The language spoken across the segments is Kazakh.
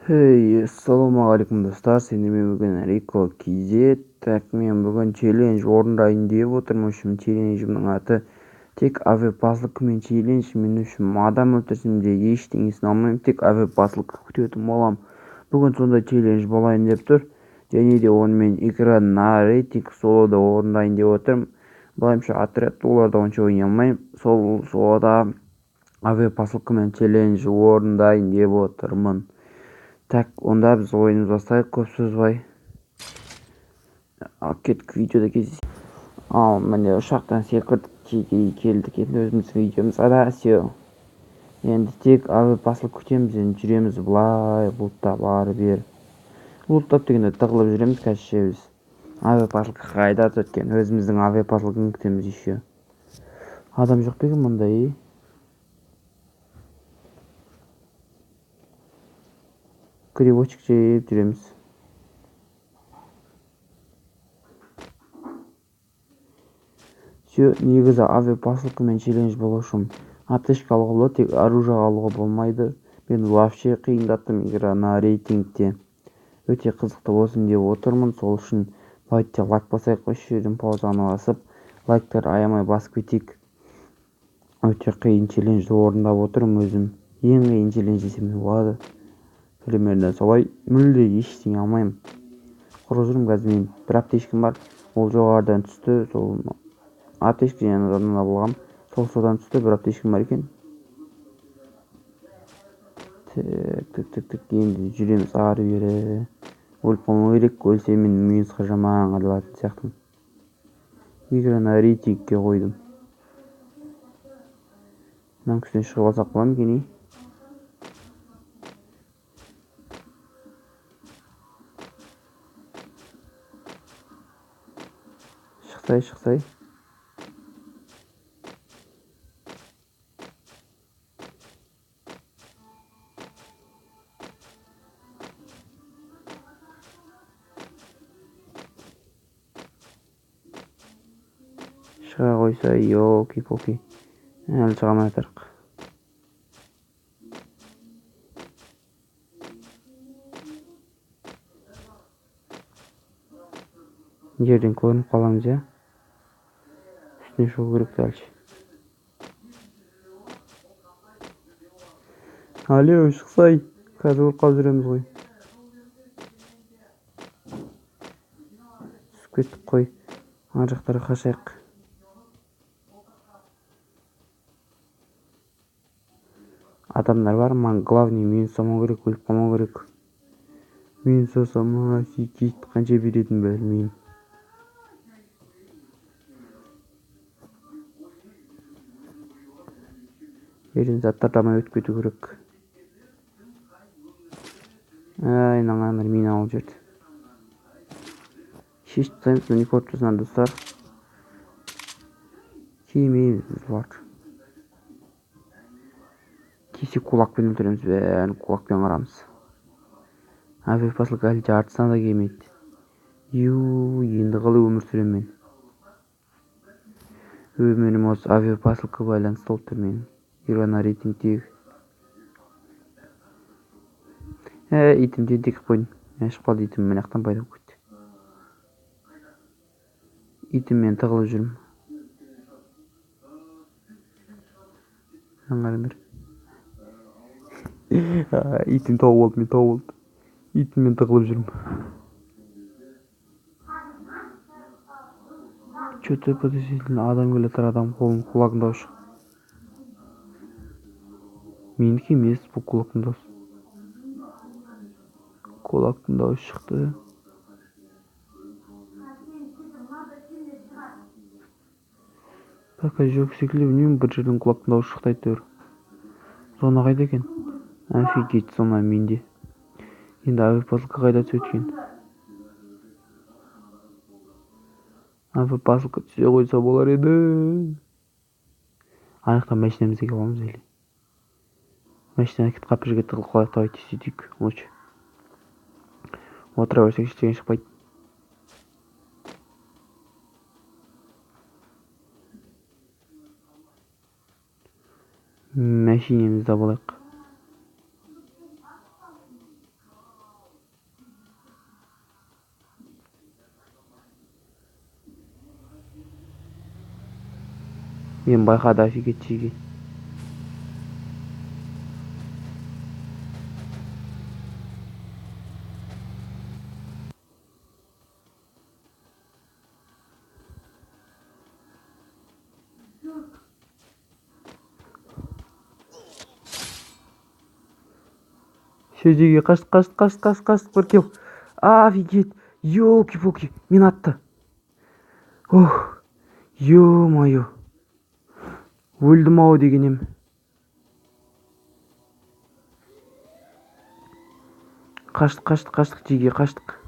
Ассалаумағалейкум достар, сендермен бүгін Рико KZ. Так, мен бүгін челлендж орындайын деп отырмын. Челленджімнің аты тек авиапазлыкымен челлендж. Мен үшін адам өлтірсем де ештеңесін алмаймын, тек авиапазлык күтетін боламын. Бүгін сондай челлендж болайын деп тұр. Және де онымен экранына рейтинг солода орындайын деп отырмын. Былайымша отряд оларда онша ойнай алмаймын. Сол солода авиапазлыкымен челлендж орындайын деп отырмын. Так, онда біз ойынымызды бастайық, көп созбай. Кеттік, видеода кездесейік. Ал міне ұшақтан секірдік, келдік, енді өзіміздің видеомызға да все. Енді тек авиапазлык күтеміз, енді жүреміз былай, бұлттап ары бер. Бұлттап дегенде тығылып жүреміз, қазірше біз. Авиапазлыкқа қайда өткен, өзіміздің авиапазлыгын күтеміз еще. Адам жоқ па екен мұндай? Кривочек жеп жүреміз. Все, негізі авиапазлыкымен челлендж болу үшін аптечка алуға болады, тек оружие алуға болмайды. Мен вообще қиындаттым играны рейтингте. Өте қызықты болсын деп отырмын, сол үшін лайкте лайк басайық, осы жерден паузаны басып, лайктар аямай басып кетейік. Өте қиын челленджді орындап отырмын өзім. Ең қиын челлендж десем де болады. Примерно солай, мүлде ештеңе алмаймын. Құрып жүрмін қазір, мен бір аптечкам бар, ол жоғарыдан түсті, сол аптечка жаңадан алғам, сол содан түсті, бір аптечкам бар екен. Так, енді жүреміз ары бері. Өліп қалмау керек, өлсе мен минусқа жаман қырылатын сияқтымын. Играны рейтингке қойдым. Мынаның үстіне шығып алсақ бола ма екен? Шықсай. Шыға қойса, йоки-поки. Әлі шыға алмай жатырық. Жерден көрініп қаламыз, я? Үстіне шығу керек дальше. Алло, шықсай. Қазір өліп қалып жүреміз ғой. Түсіп кеттік қой. Ар жақтарға қашайық. Адамдар бар, маған главный минус алмау керек, өліп қалмау керек. Минус алсам, сейкейт қанша беретін білмеймін. Берген заттардан өтіп кету керек. Мынаған бір мина алып жүрді. Шешіп тастаймыз, міне фортосынан достар. Кемейміз біз бар. Кесе кулакпен өлтіреміз, бәрін кулакпен қарамыз. Авиапазлык әлі жартысына да келмейді. Енді қалай өмір сүрем мен? Өмірім осы авиапазлыкқа байланысты болып тұр менің. Играны рейтингтегі. Итімден текіп қойдым. Ашып қалды итім, мына жақтан пайда болып кетті. Итіммен тығылып жүрмін. Аңғарым бер. Итім тауып алды, Итіммен тығылып жүрмін. Что-то подозрительно, адам келе жатыр, адам қолын құлағын даушы. Менікі емес, бұл құлақтың дауысы. Құлақтың дауысы шықты. Пока жоқ секілді, білмеймін, бір жерден құлақтың дауысы шықты әйтеуір. Зона қайда екен? Офигеть, зона менде. Енді авиапазлыкқа қайда түседі екен? Авиапазлыкқа түсе қойса болар еді. Аяқтан машинамызды келе аламыз әлі. Машинаны кет қап жерге тығылып қалайық, давайте сөйтейік. Лучше. Отыра берсек ештеңе шықпайды. Машинамызда болайық. Мен байқады офигетчиги. Шөжеге қаштық бір кел. Офигеть. Ёлки-палки. Мен атты. Ох. Ё-моё. Өлдім ау дегенем. Қаштық жеге қаштық.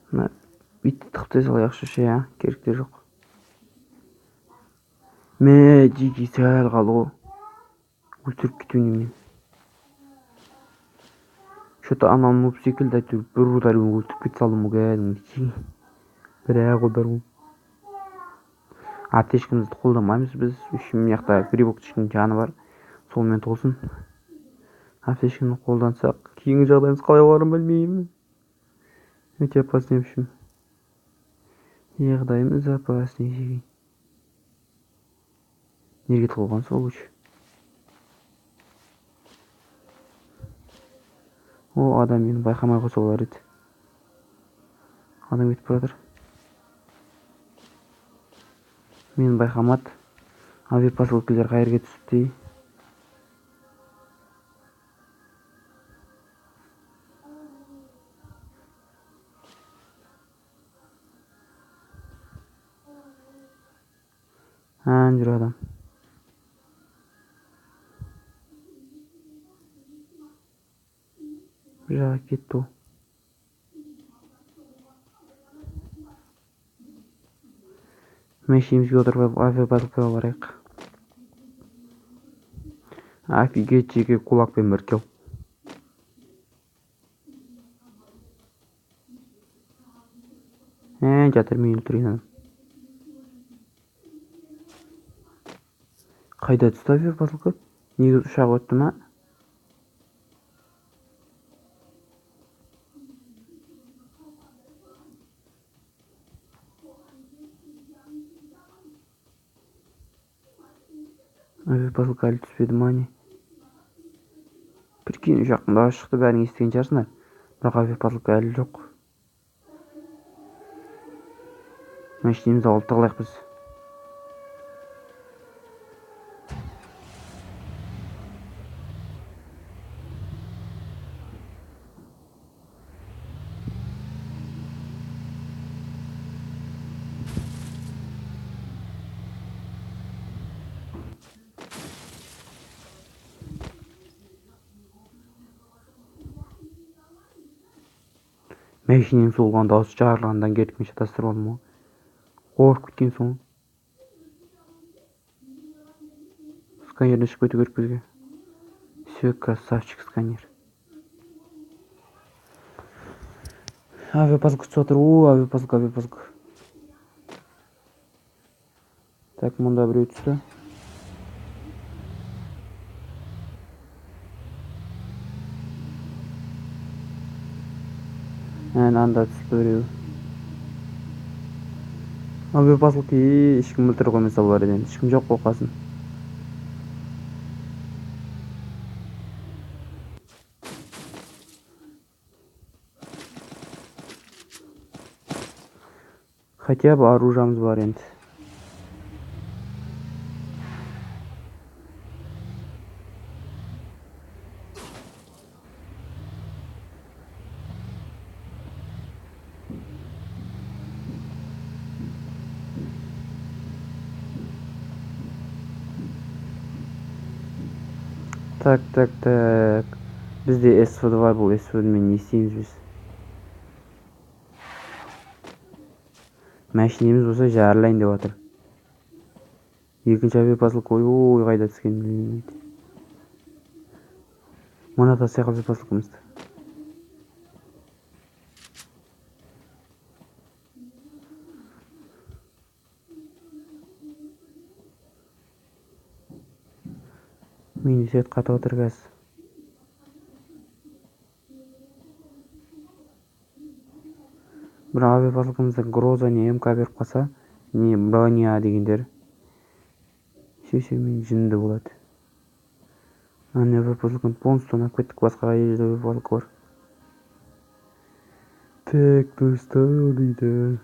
Мына бүйтіп тықтай салайықшы ше, керекте жоқ. Мә, жеге сәл қалды ғой. Өлтіріп кетуіне мен. Что-то анам нуп секілді әйтеуір бір удармен өлтіріп кете салдым ғой кәдімгідей. Бір-ақ удар ғой. Аптечкамызды қолданбаймыз біз. Үшін мына жақта грибоктың жаны бар. Сонымен толсын. Аптечканы қолдансақ, кейінгі жағдайымыз қалай боларын білмеймін. Өте опасный в общем. Жағдайымыз опасный жеге. Неге тығылған сол күш? О, адам мені байқамай қойса болар еді. Адам кетіп бара жатыр. Мені байқамады. Авиапоселкелер қайерге түсіпті. Жүр адам. Бір жаққа кетті ол. Мәшинемізге отырып авиапоселкеге барайық. Офигеть жеке кулакпен бір кел. Жатыр мен өлтірейін адам. Қайда түсті авиапоселке? Неге ұшақ өтті ма? Авиапоселке әлі түспеді ма не? Прикинь, жақында шықты, бәрін естіген шығарсыңдар. Бірақ авиапоселке әлі жоқ. Машинемізді алып тығылайық біз. Мәшинем соғылған дауыс жарылғандан кетіп мен шатастырып алдым ғой. Қорқып кеткен соң. Сканерден шығып кету керек бізге. Все, красавчик сканер. Авиапоселке түсіп жатыр. Авиапоселке. Так, мұнда біреу түсті. Анда түсті біреу. Авиапоселке ешкім өлтіре қоймаса болар еді. Ешкім жоқ болғасын. Хотя бы оружиеміз бар енді. Так. Бізде СВД бар, бұл СВДмен не істейміз біз? Мәшинеміз болса жарылайын деп жатыр. Екінші авиапоселке, ой, қайда түскенін білмейді. Мына тастайық авиапоселкемізді. Мени свет катып отыр қазір. Бірақ авиа посылкамызда Гроза не МК беріп қалса, не броня дегендер. Мен жынды болады. Ана авиа посылканы полностью тонап кеттік, басқа жерде авиа посылка бар. Так, достар дейді.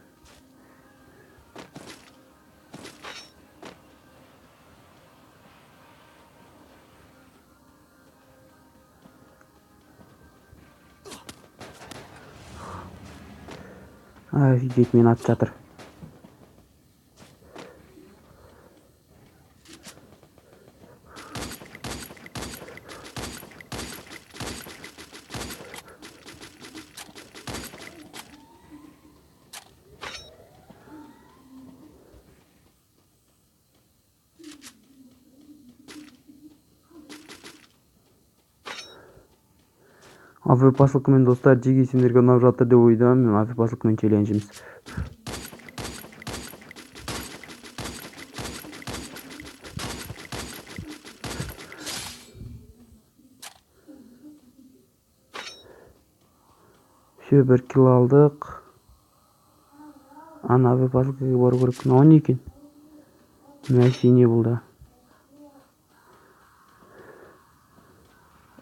Офигеть, мені атып жатыр. Авиа посылкамен достар, жеге сендерге ұнап жатыр деп ойдамын. Мен авиа посылкамен челленжіміз. Все, 1 кило алдық. Ана авиа посылкаға бару керек. Мынау не екен? Мәшине болды.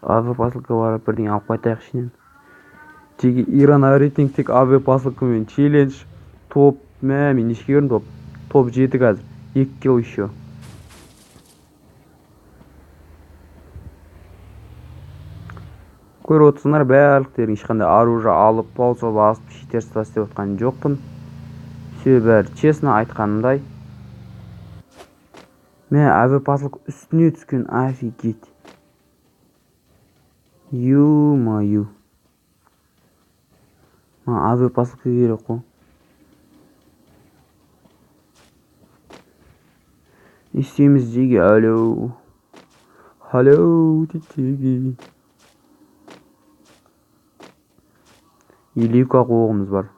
Авиа посылкаға барып бірдеңе алып қайтайық ішінен. Жеге Иран рейтинг тек авиа посылкамен челлендж. Топ, мен нешеге көрдім топ? Топ 7 қазір. 2 кило еще. Көріп отырсыңдар, барлықтарың ешқандай оружие алып, пауза басып, шитерство істеп отқан жоқпын. Все, бәрі честно айтқанымдай. Мен авиа посылка үстіне түскен, офигеть. Ю-маю. Авиа посылка керек қой. Істейміз жеге, алло. Алло, жеге. Елеука қоғымыз бар.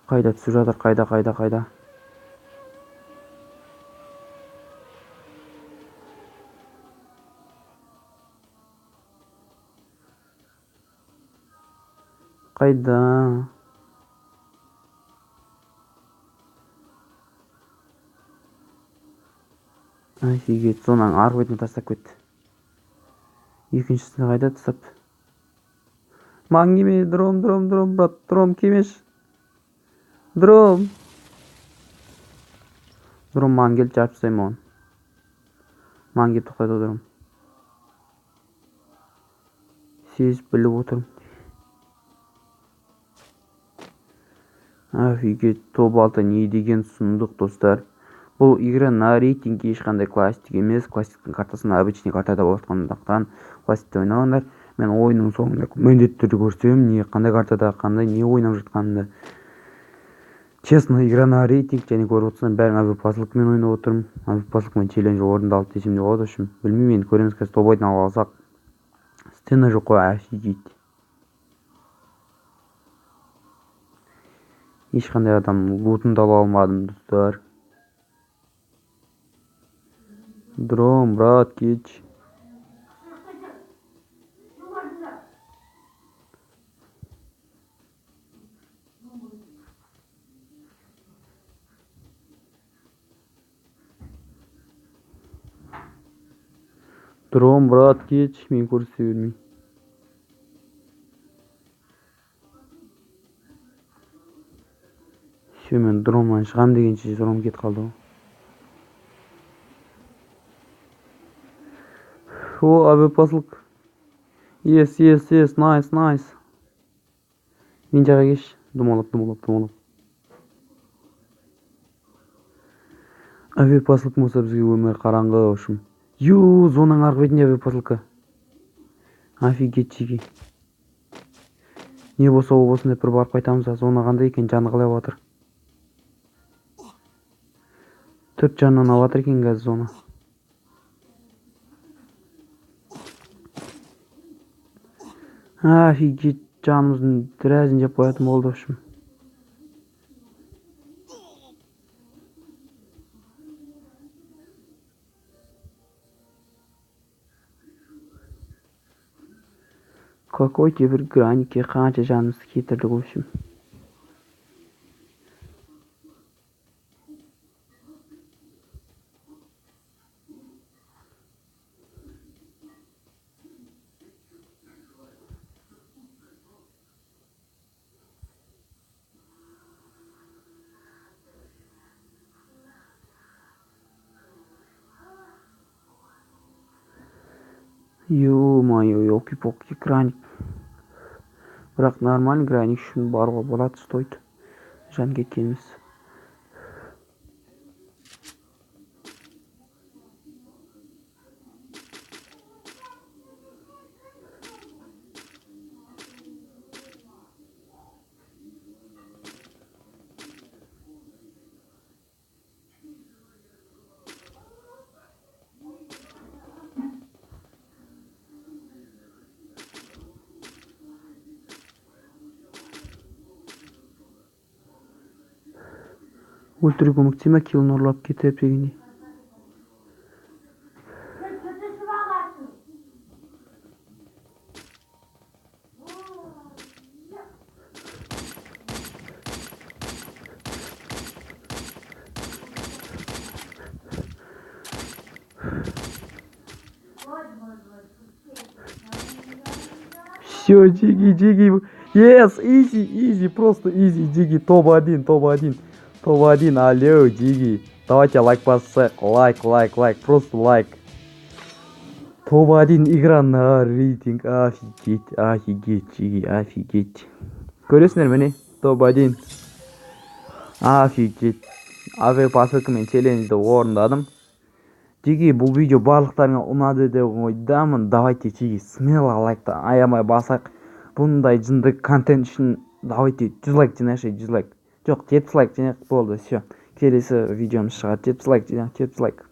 Қайда түсіп жатыр, қайда. Қайда? Офигеть, соның арғы бетіне тастап кетті. Екіншісіне қайда тастап? Маған кеме, дром, брат, дром кемеш. Дром маған келді, жарып тастаймын оған. Маған келіп тоқтайды дром. Сезіп біліп отырмын. Офигеть, топ 6 не деген сұмдық, достар. Бұл игра на рейтинге ешқандай классик емес. Классиктің картасында обычный картада болатқандықтан классикте ойнағандар. Мен ойынның соңында міндетті түрде көрсетемін, не қандай картада, қандай не ойнап жатқанымды. Честно, игра на рейтинг, және көріп отырсам, бәрін авиа посылкамен ойнап отырмын. Авиа посылкамен челлендж орындалды десем де болады үшін. Білмеймін, енді көреміз, қазір топ 8-ны ала алсақ. Стена жоқ қой, офигеть. Ешқандай адам лутын ала алмадым, достар. Дром, брат, кетші. Дром, брат, кетші, мен көрсете бермей. Все, мен дромнан шығам дегенше дром кетіп қалды. О, авиа посылка. Yes, nice. Мен жаға кеш. Думалап. Авиа посылка болса бізге өмір қараңғы ұшым. Зонаның арғы бетінде авиа посылка. Офигеть, жеге. Не болса ол болсын деп бір барып қайтамыз. Зона қандай екен, жаны қалай батыр. 4 жанынан алатыр екен қазір зона. Офигеть, жанымыздың біразын жеп қоятын болды ұшым. Какой-то bir granikке qancha jonimizni ketirdik в общем. Ё-моё, елки-палки, краник. Бірақ нормальный краник үшін баруға болады, стоит. Жан кеткеніміз. Өлтіруге көмектесе ме, килін ұрлап кетіп дегендей. Все, Диги. Yes, easy, просто easy, Диги. Топ-1. Топ-1, алло, Диги. Давайте лайк поставь. Лайк. Просто лайк. Топ-1 игра на рейтинг. Офигеть, Диги, офигеть. Көресіңдер міне, топ-1. Офигеть. Аве посылкамен челленджді орындадым. Диги, бұл видео барлықтарыңа ұнады деп ойдамын. Давайте, Диги, смело лайкты аямай басақ. Бұндай жынды контент үшін давайте 100 лайк жинайықшы, 100 лайк. Жоқ, 70 лайк жинайық болды, все. Келесі видеомыз шығады, 70 лайк жинайық, 70 лайк.